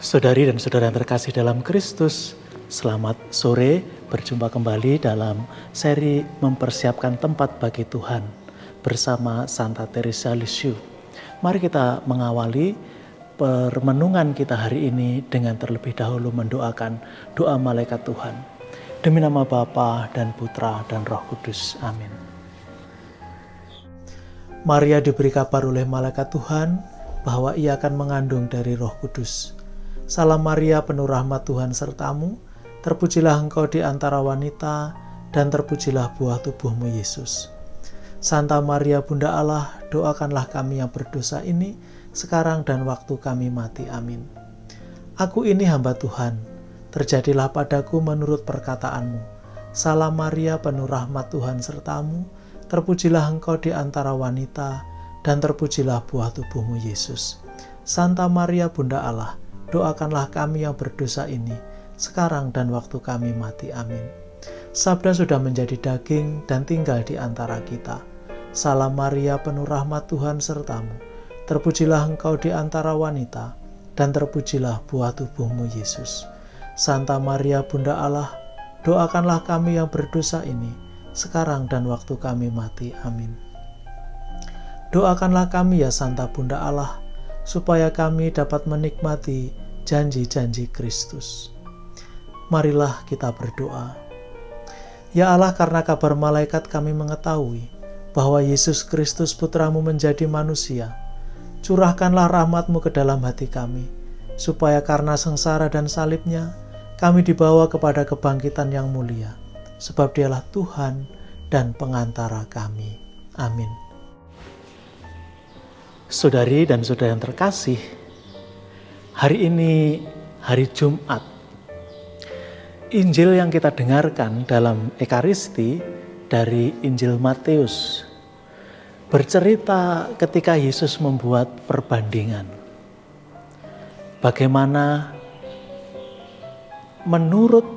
Saudari dan saudara yang terkasih dalam Kristus, selamat sore, berjumpa kembali dalam seri mempersiapkan tempat bagi Tuhan bersama Santa Teresa Lisieux. Mari kita mengawali permenungan kita hari ini dengan terlebih dahulu mendoakan doa malaikat Tuhan. Demi nama Bapa dan Putra dan Roh Kudus. Amin. Maria diberi kabar oleh malaikat Tuhan bahwa ia akan mengandung dari Roh Kudus. Salam Maria, penuh rahmat Tuhan sertamu, terpujilah engkau di antara wanita, dan terpujilah buah tubuhmu Yesus. Santa Maria Bunda Allah, doakanlah kami yang berdosa ini, sekarang dan waktu kami mati. Amin. Aku ini hamba Tuhan, terjadilah padaku menurut perkataanmu. Salam Maria, penuh rahmat Tuhan sertamu, terpujilah engkau di antara wanita, dan terpujilah buah tubuhmu Yesus. Santa Maria Bunda Allah, doakanlah kami yang berdosa ini, sekarang dan waktu kami mati. Amin. Sabda sudah menjadi daging dan tinggal di antara kita. Salam Maria, penuh rahmat Tuhan sertamu, terpujilah engkau di antara wanita, dan terpujilah buah tubuhmu Yesus. Santa Maria Bunda Allah, doakanlah kami yang berdosa ini, sekarang dan waktu kami mati. Amin. Doakanlah kami ya Santa Bunda Allah, supaya kami dapat menikmati janji-janji Kristus. Marilah kita berdoa. Ya Allah, karena kabar malaikat kami mengetahui bahwa Yesus Kristus Putramu menjadi manusia, curahkanlah rahmat-Mu ke dalam hati kami, supaya karena sengsara dan salibnya, kami dibawa kepada kebangkitan yang mulia, sebab Dialah Tuhan dan pengantara kami. Amin. Saudari dan saudara yang terkasih, hari ini hari Jumat. Injil yang kita dengarkan dalam Ekaristi dari Injil Matius bercerita ketika Yesus membuat perbandingan. Bagaimana menurut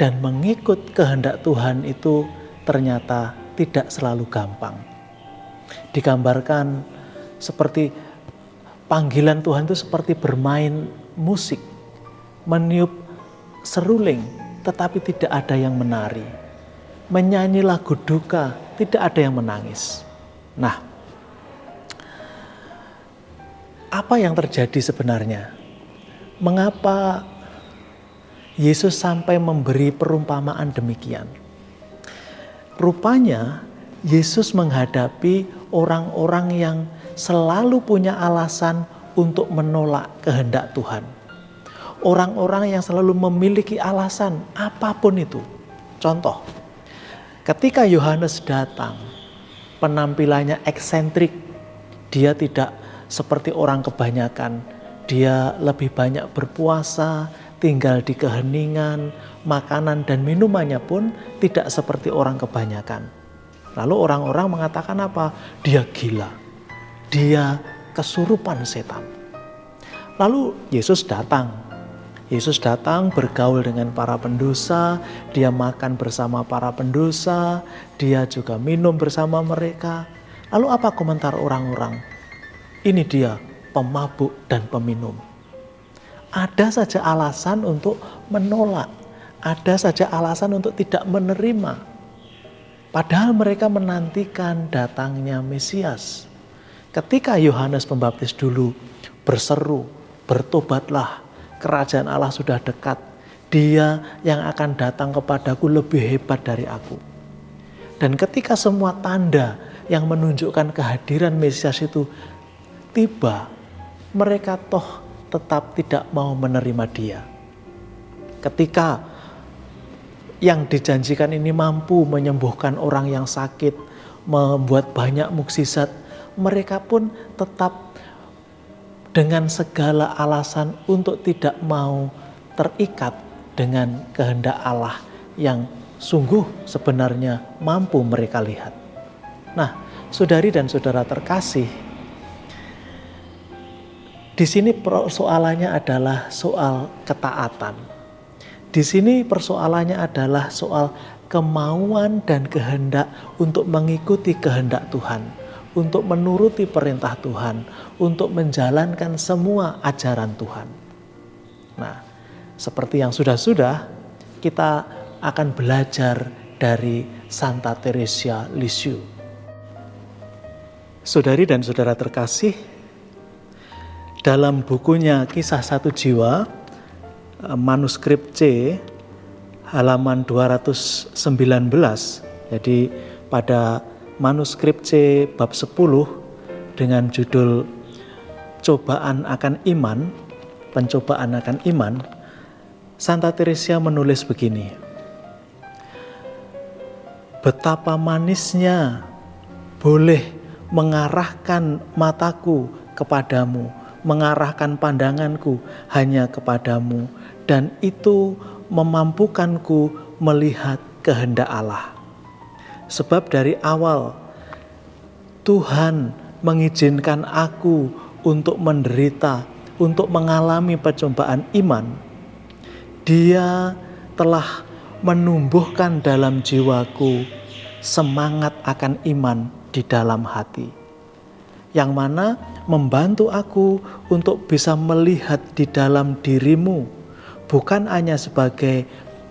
dan mengikut kehendak Tuhan itu ternyata tidak selalu gampang. Digambarkan seperti panggilan Tuhan itu seperti bermain musik, meniup seruling, tetapi tidak ada yang menari. Menyanyi lagu duka, tidak ada yang menangis. Nah, apa yang terjadi sebenarnya? Mengapa Yesus sampai memberi perumpamaan demikian? Rupanya Yesus menghadapi orang-orang yang selalu punya alasan untuk menolak kehendak Tuhan. Orang-orang yang selalu memiliki alasan apapun itu. Contoh, ketika Yohanes datang, penampilannya eksentrik, dia tidak seperti orang kebanyakan. Dia lebih banyak berpuasa, tinggal di keheningan, makanan dan minumannya pun tidak seperti orang kebanyakan. Lalu orang-orang mengatakan apa? Dia gila. Dia kesurupan setan. Lalu Yesus datang. Yesus datang bergaul dengan para pendosa, dia makan bersama para pendosa, dia juga minum bersama mereka. Lalu apa komentar orang-orang? Ini dia pemabuk dan peminum. Ada saja alasan untuk menolak, ada saja alasan untuk tidak menerima. Padahal mereka menantikan datangnya Mesias. Ketika Yohanes Pembaptis dulu berseru, bertobatlah, kerajaan Allah sudah dekat. Dia yang akan datang kepadaku lebih hebat dari aku. Dan ketika semua tanda yang menunjukkan kehadiran Mesias itu tiba, mereka toh tetap tidak mau menerima dia. Ketika yang dijanjikan ini mampu menyembuhkan orang yang sakit, membuat banyak mukjizat, mereka pun tetap dengan segala alasan untuk tidak mau terikat dengan kehendak Allah yang sungguh sebenarnya mampu mereka lihat. Nah, saudari dan saudara terkasih, di sini persoalannya adalah soal ketaatan. Di sini persoalannya adalah soal kemauan dan kehendak untuk mengikuti kehendak Tuhan, untuk menuruti perintah Tuhan, untuk menjalankan semua ajaran Tuhan. Nah, seperti yang sudah-sudah, kita akan belajar dari Santa Teresia Lisieux. Saudari dan saudara terkasih, dalam bukunya Kisah Satu Jiwa, manuskrip C, halaman 219, jadi pada manuskrip C bab 10 dengan judul Cobaan akan Iman, Pencobaan akan Iman, Santa Teresia menulis begini: betapa manisnya boleh mengarahkan mataku kepadamu, mengarahkan pandanganku hanya kepadamu, dan itu memampukanku melihat kehendak Allah. Sebab dari awal Tuhan mengizinkan aku untuk menderita, untuk mengalami pencobaan iman. Dia telah menumbuhkan dalam jiwaku semangat akan iman di dalam hati, yang mana membantu aku untuk bisa melihat di dalam dirimu, bukan hanya sebagai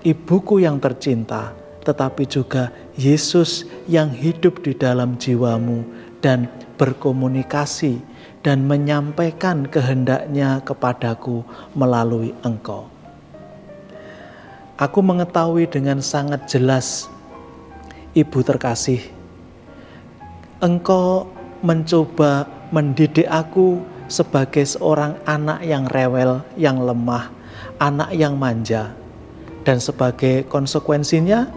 ibuku yang tercinta, tetapi juga Yesus yang hidup di dalam jiwamu dan berkomunikasi dan menyampaikan kehendaknya kepadaku melalui engkau. Aku mengetahui dengan sangat jelas, Ibu terkasih, engkau mencoba mendidik aku sebagai seorang anak yang rewel, yang lemah, anak yang manja. Dan sebagai konsekuensinya,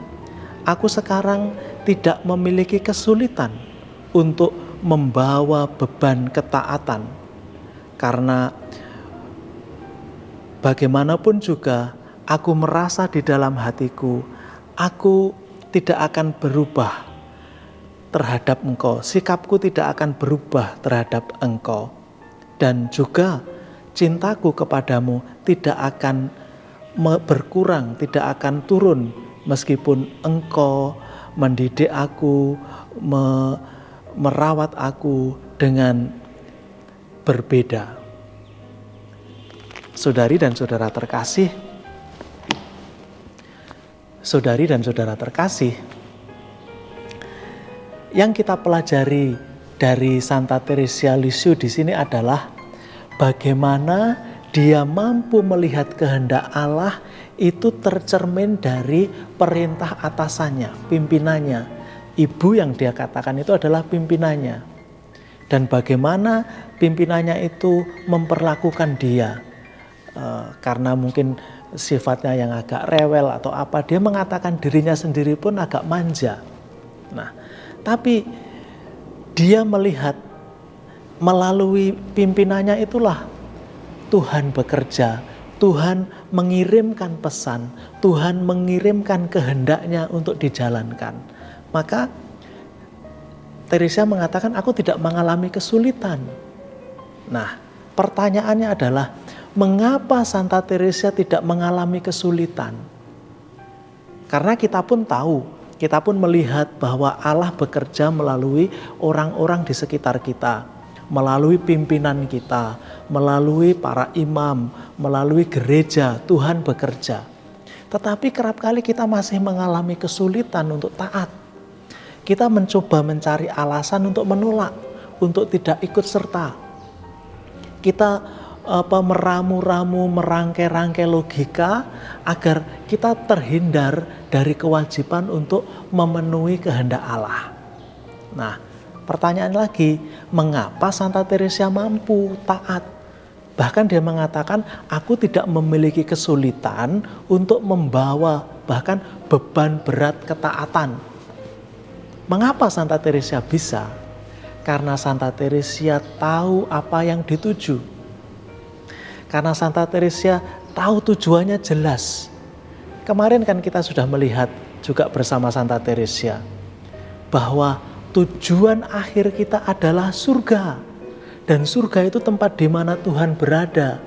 aku sekarang tidak memiliki kesulitan untuk membawa beban ketaatan. Karena bagaimanapun juga, aku merasa di dalam hatiku, aku tidak akan berubah terhadap engkau. Sikapku tidak akan berubah terhadap engkau. Dan juga cintaku kepadamu tidak akan berkurang, tidak akan turun meskipun engkau mendidik aku, merawat aku dengan berbeda. Saudari dan saudara terkasih, yang kita pelajari dari Santa Teresia Lisieux di sini adalah bagaimana dia mampu melihat kehendak Allah itu tercermin dari perintah atasannya, pimpinannya. Ibu yang dia katakan itu adalah pimpinannya. Dan bagaimana pimpinannya itu memperlakukan dia. Karena mungkin sifatnya yang agak rewel atau apa, dia mengatakan dirinya sendiri pun agak manja. Nah, tapi dia melihat melalui pimpinannya itulah Tuhan bekerja, Tuhan mengirimkan pesan, Tuhan mengirimkan kehendaknya untuk dijalankan. Maka Teresia mengatakan, aku tidak mengalami kesulitan. Nah, pertanyaannya adalah, mengapa Santa Teresia tidak mengalami kesulitan? Karena kita pun tahu, kita pun melihat bahwa Allah bekerja melalui orang-orang di sekitar kita, melalui pimpinan kita, melalui para imam, melalui gereja, Tuhan bekerja. Tetapi kerap kali kita masih mengalami kesulitan untuk taat. Kita mencoba mencari alasan untuk menolak, untuk tidak ikut serta. Kita meramu-ramu, merangkai-rangkai logika agar kita terhindar dari kewajiban untuk memenuhi kehendak Allah. Nah, pertanyaan lagi, mengapa Santa Teresia mampu taat? Bahkan dia mengatakan, aku tidak memiliki kesulitan untuk membawa bahkan beban berat ketaatan. Mengapa Santa Teresia bisa? Karena Santa Teresia tahu apa yang dituju. Karena Santa Teresia tahu tujuannya jelas. Kemarin kan kita sudah melihat juga bersama Santa Teresia bahwa tujuan akhir kita adalah surga. Dan surga itu tempat di mana Tuhan berada.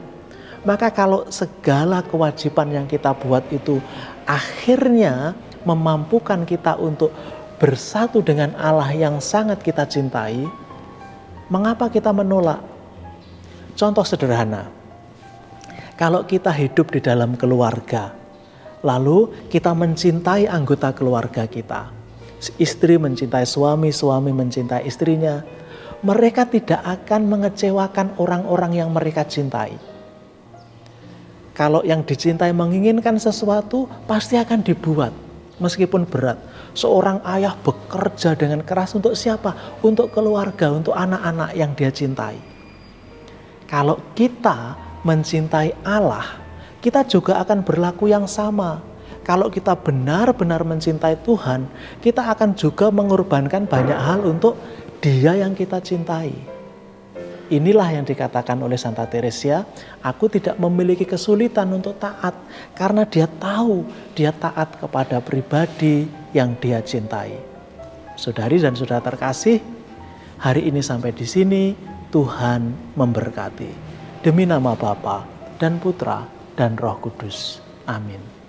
Maka kalau segala kewajiban yang kita buat itu akhirnya memampukan kita untuk bersatu dengan Allah yang sangat kita cintai, mengapa kita menolak? Contoh sederhana, Kalau kita hidup di dalam keluarga, lalu kita mencintai anggota keluarga kita, istri mencintai suami, suami mencintai istrinya, mereka tidak akan mengecewakan orang-orang yang mereka cintai. Kalau yang dicintai menginginkan sesuatu, pasti akan dibuat, meskipun berat. Seorang ayah bekerja dengan keras untuk siapa? Untuk keluarga, untuk anak-anak yang dia cintai. Kalau kita mencintai Allah, kita juga akan berlaku yang sama. Kalau kita benar-benar mencintai Tuhan, kita akan juga mengorbankan banyak hal untuk Dia yang kita cintai. Inilah yang dikatakan oleh Santa Teresia, aku tidak memiliki kesulitan untuk taat karena dia tahu dia taat kepada pribadi yang dia cintai. Saudari dan saudara terkasih, hari ini sampai di sini. Tuhan memberkati. Demi nama Bapa dan Putra dan Roh Kudus. Amin.